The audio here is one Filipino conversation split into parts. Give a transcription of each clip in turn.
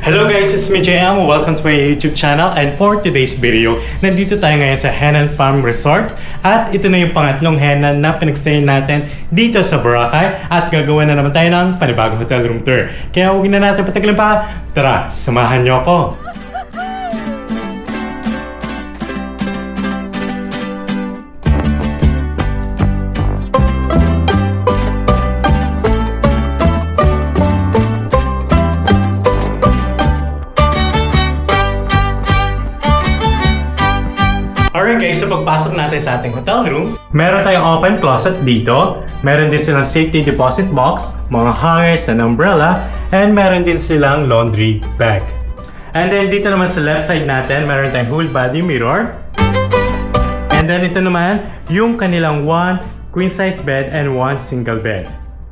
Hello guys, it's me JM. Welcome to my YouTube channel, and for today's video, nandito tayo ngayon sa Henan Farm Resort at ito na yung pangatlong Henan na pinagsayin natin dito sa Boracay at gagawa na naman tayo ng panibagong hotel room tour. Kaya huwag na natin patagalin pa, tara, samahan niyo ako! Alright guys, so pagpasok natin sa ating hotel room, meron tayong open closet dito, meron din silang safety deposit box, mga hangers and umbrella, and meron din silang laundry bag. And then dito naman sa left side natin, meron tayong whole body mirror. And then ito naman, yung kanilang 1 queen size bed and 1 single bed.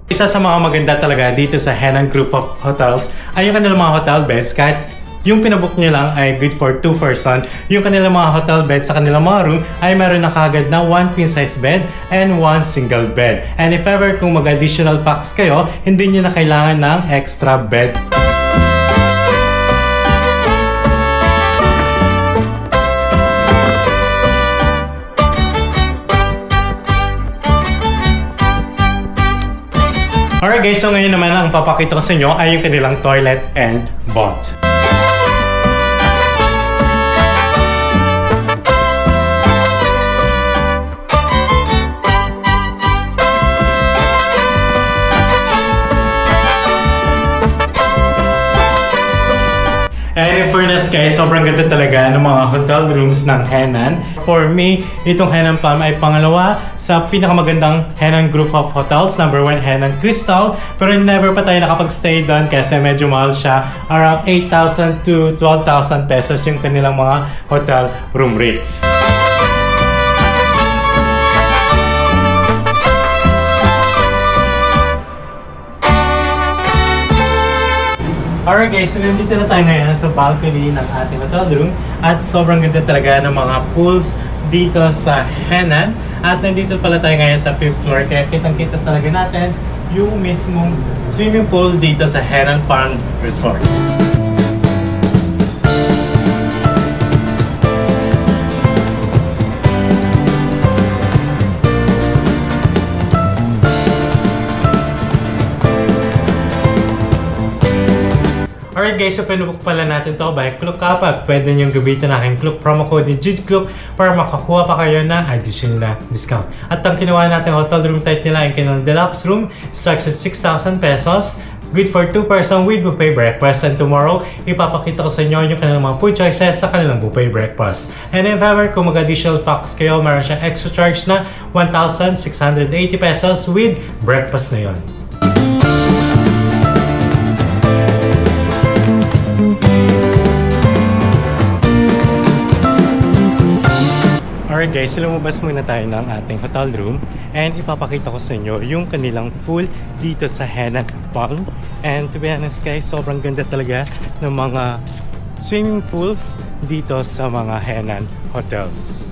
Isa sa mga maganda talaga dito sa Henan Group of Hotels ay yung kanilang mga hotel beds, kahit yung pinabook nyo lang ay good for 2 person. Yung kanilang mga hotel bed sa kanilang mga room ay meron na kagad na 1 queen size bed and 1 single bed. And if ever kung mag-additional packs kayo, hindi nyo na kailangan ng extra bed. Alright guys, so ngayon naman ang papakita ko sa inyo ay yung kanilang toilet and bath. And in fairness guys, sobrang ganda talaga ng mga hotel rooms ng Henan. For me, itong Henan Palm ay pangalawa sa pinakamagandang Henan Group of Hotels. Number 1, Henan Crystal. Pero never pa tayo nakapag-stay doon kasi medyo mahal siya. Around 8,000 to 12,000 pesos yung kanilang mga hotel room rates. Alright guys, so nandito na tayo ngayon sa balcony ng ating hotel room at sobrang ganda talaga ng mga pools dito sa Henan. At nandito pala tayo ngayon sa 5th floor, kaya kitang-kita talaga natin yung mismong swimming pool dito sa Henan Farm Resort. Alright guys, so pinubook pala natin to by Klook Kapag. Pwede nyo gamitin ang aking Klook promo code ni JudeKlook para makakuha pa kayo ng additional na discount. At ang kinuha natin hotel room type nila, ang kanilang deluxe room, starts at 6,000 pesos. Good for 2 person with buffet breakfast. And tomorrow, ipapakita ko sa inyo yung kanilang mga food choices sa kanilang buffet breakfast. And if ever, kung mag-additional facts kayo, meron siyang extra charge na 1,680 pesos with breakfast na yon. Alright guys, lumabas muna tayo ng ating hotel room and ipapakita ko sa inyo yung kanilang full dito sa Henan Palm. And to be honest guys, sobrang ganda talaga ng mga swimming pools dito sa mga Henan hotels.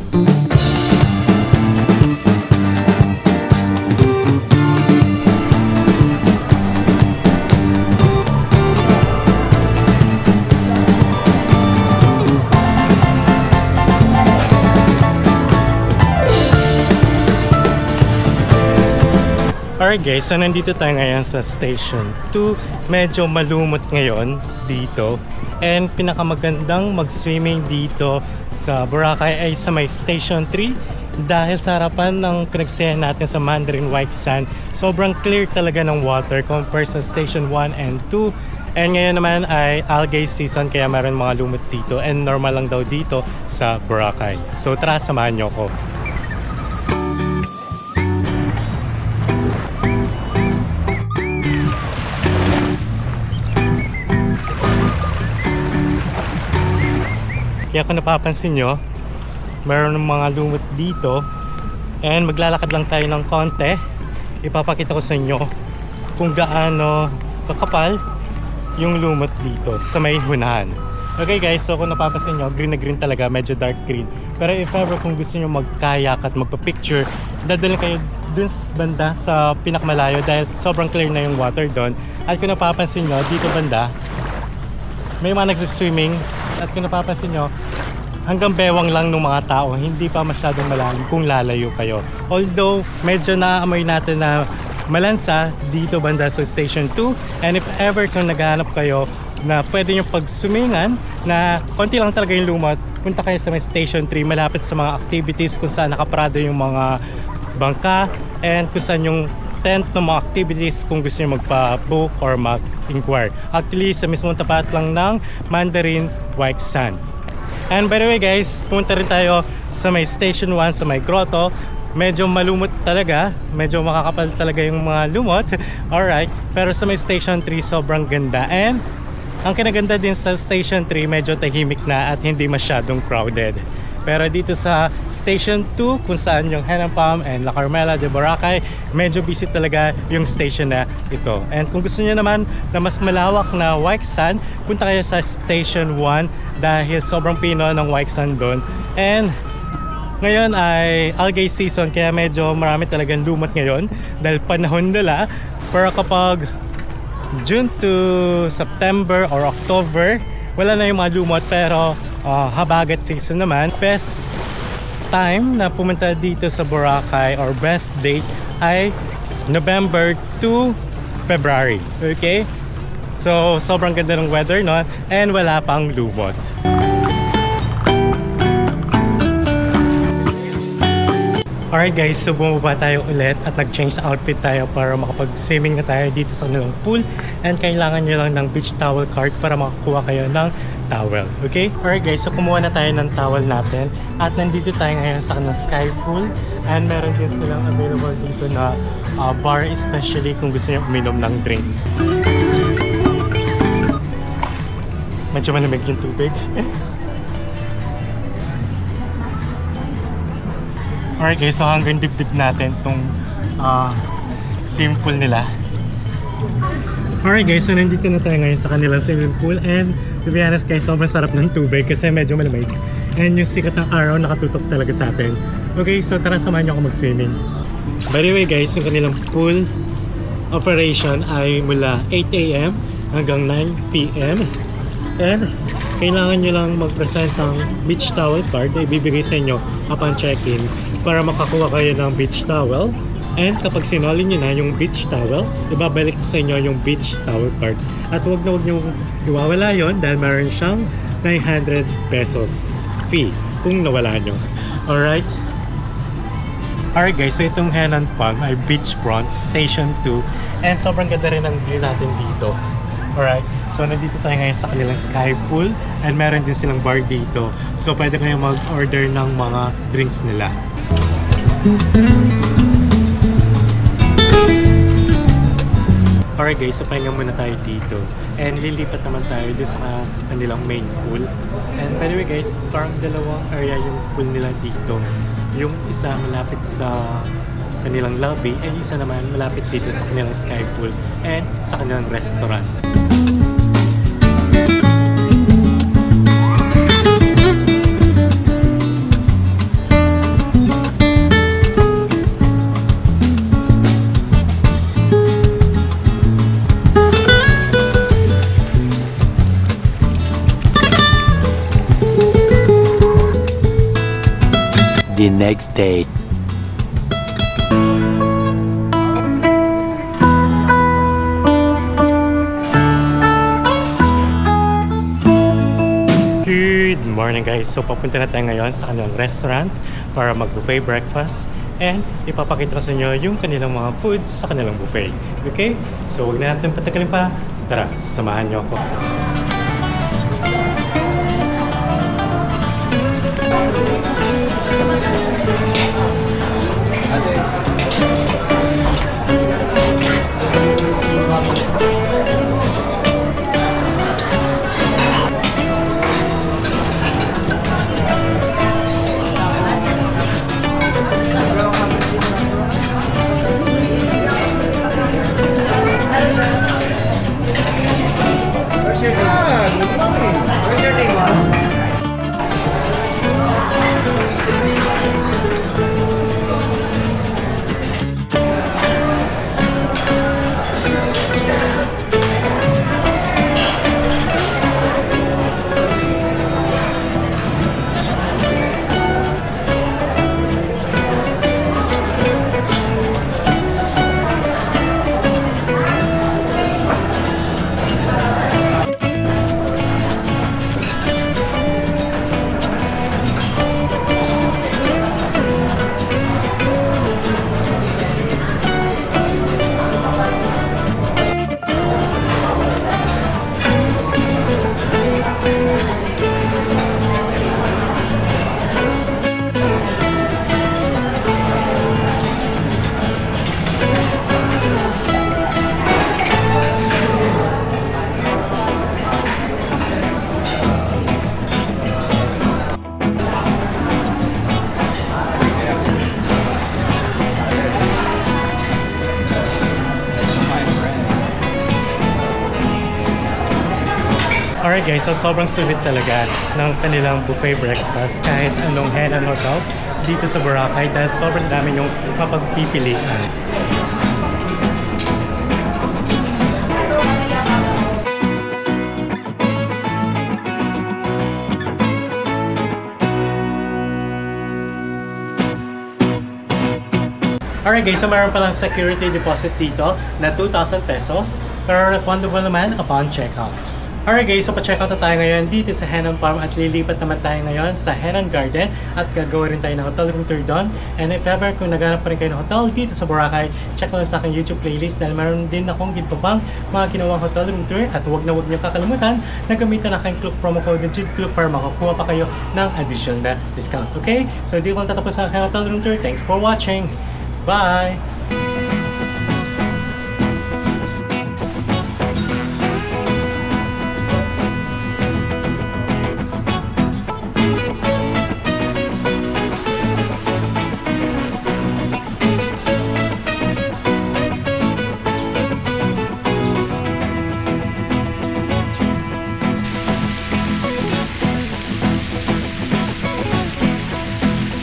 Alright guys, so nandito tayo ngayon sa Station 2. Medyo malumot ngayon dito. And pinakamagandang mag-swimming dito sa Boracay ay sa may Station 3. Dahil sa harapan ng pinagsayan natin sa Mandarin White Sand, sobrang clear talaga ng water compared sa Station 1 and 2. And ngayon naman ay algae season, kaya meron mga lumot dito. And normal lang daw dito sa Boracay. So tara, samahan nyo ko. Kaya kung napapansin nyo, meron ng mga lumot dito. And maglalakad lang tayo ng konti. Ipapakita ko sa inyo kung gaano kakapal yung lumot dito sa may hunahan. Okay guys, so kung napapansin nyo, green na green talaga, medyo dark green. Pero if ever kung gusto nyo magkayak at magpa-picture, dadalhin kayo dun banda sa pinakamalayo dahil sobrang clear na yung water doon. At kung napapansin nyo, dito banda, may mga nagsiswimming. At kung napapansin nyo, hanggang bewang lang ng mga tao, hindi pa masyadong malalim kung lalayo kayo. Although, medyo naamoy natin na malansa dito banda sa Station 2. And if ever kung naghahanap kayo na pwede nyo pag-swimingan, na konti lang talaga yung lumot, punta kayo sa may Station 3, malapit sa mga activities kung saan nakaparado yung mga bangka and kung saan yung tent ng mga activities kung gusto nyo magpa-book or mag-inquire. Actually, sa mismong tapat lang ng Mandarin White Sand. And by the way guys, pumunta rin tayo sa may Station 1, sa may grotto. Medyo malumot talaga, medyo makakapal talaga yung mga lumot. Alright, pero sa may Station 3 sobrang ganda. And ang kinaganda din sa Station 3, medyo tahimik na at hindi masyadong crowded. Pero dito sa Station 2, kung saan yung Henam Palm and La Carmela de Boracay, medyo busy talaga yung station na ito. And kung gusto niyo naman na mas malawak na White Sand, punta kayo sa Station 1 dahil sobrang pino ng White Sand doon. And ngayon ay algae season, kaya medyo marami talagang lumot ngayon dahil panahon nila. Pero kapag June to September or October, wala na yung mga lumot, pero habagat season naman. Best time na pumunta dito sa Boracay or best date ay November to February. Okay? So, sobrang ganda ng weather, no? And wala pang lumot. Alright guys, so bumaba tayo ulit at nag-change outfit tayo para makapag-swimming na tayo dito sa kanilang pool. And kailangan nyo lang ng beach towel card para makakuha kayo ng towel. Okay? Alright guys, so kumuha na tayo ng towel natin. At nandito tayo ngayon sa kanilang Sky Pool. And meron din silang available dito na bar, especially kung gusto nyo uminom ng drinks. Medyo malamig yung tubig. Alright guys, so hanggang dibdib natin itong swimming pool nila. Alright guys, so nandito na tayo ngayon sa kanilang swimming pool. And to be honest guys, sobrang sarap ng tubig kasi medyo malamig. And yung sikat ng araw nakatutok talaga sa atin. Okay, so tara samahan nyo ako mag-swimming. By the way guys, yung kanilang pool operation ay mula 8 AM hanggang 9 PM. And kailangan nyo lang mag-present ng beach towel card na ibibigay sa inyo upon check-in para makakuha kayo ng beach towel. And kapag sinoli nyo na yung beach towel, ibabalik sa inyo yung beach towel card. At huwag nyo iwawala yon dahil meron siyang 900 pesos fee kung nawala nyo. Alright? Alright guys, so itong Henam Palm ay beachfront, Station 2. And sobrang ganda rin ang view natin dito. Alright, so nandito tayo ngayon sa kanilang Sky Pool. And meron din silang bar dito. So pwede kayong mag-order ng mga drinks nila. Alright guys, so pahinga muna tayo dito. And lilipat naman tayo dito sa kanilang main pool. And by the way guys, parang dalawang area yung pool nila dito. Yung isa malapit sa kanilang lobby, and isa naman malapit dito sa kanilang Sky Pool and sa kanilang restaurant. The next day. Good morning guys! So papunta na tayo ngayon sa kanilang restaurant para mag-buffet breakfast and ipapakita ko sa inyo yung kanilang mga foods sa kanilang buffet. Okay? So huwag na natin patagalin pa. Tara, samahan nyo ako. Alright guys, so sobrang sulit talaga ng kanilang buffet breakfast kahit anong Henan Hotels dito sa Boracay dahil sobrang dami yung mapagpipilian. Alright guys, so meron palang security deposit dito na 2,000 pesos pero refundable naman upon checkout. Alright guys, so pa-checkout na tayo ngayon dito sa Henan Farm at lilipat naman tayo ngayon sa Henan Garden at gagawa rin tayo ng hotel room tour doon. And if ever kung naghanap pa rin kayo ng hotel dito sa Boracay, check lang sa aking YouTube playlist dahil meron din akong ginpapang mga ginawang hotel room tour at huwag na huwag niyo kakalimutan na gamitan ang aking promo code na JUDCLUB para makakuha pa kayo ng additional na discount. Okay? So dito lang tatapos ang aking hotel room tour. Thanks for watching! Bye!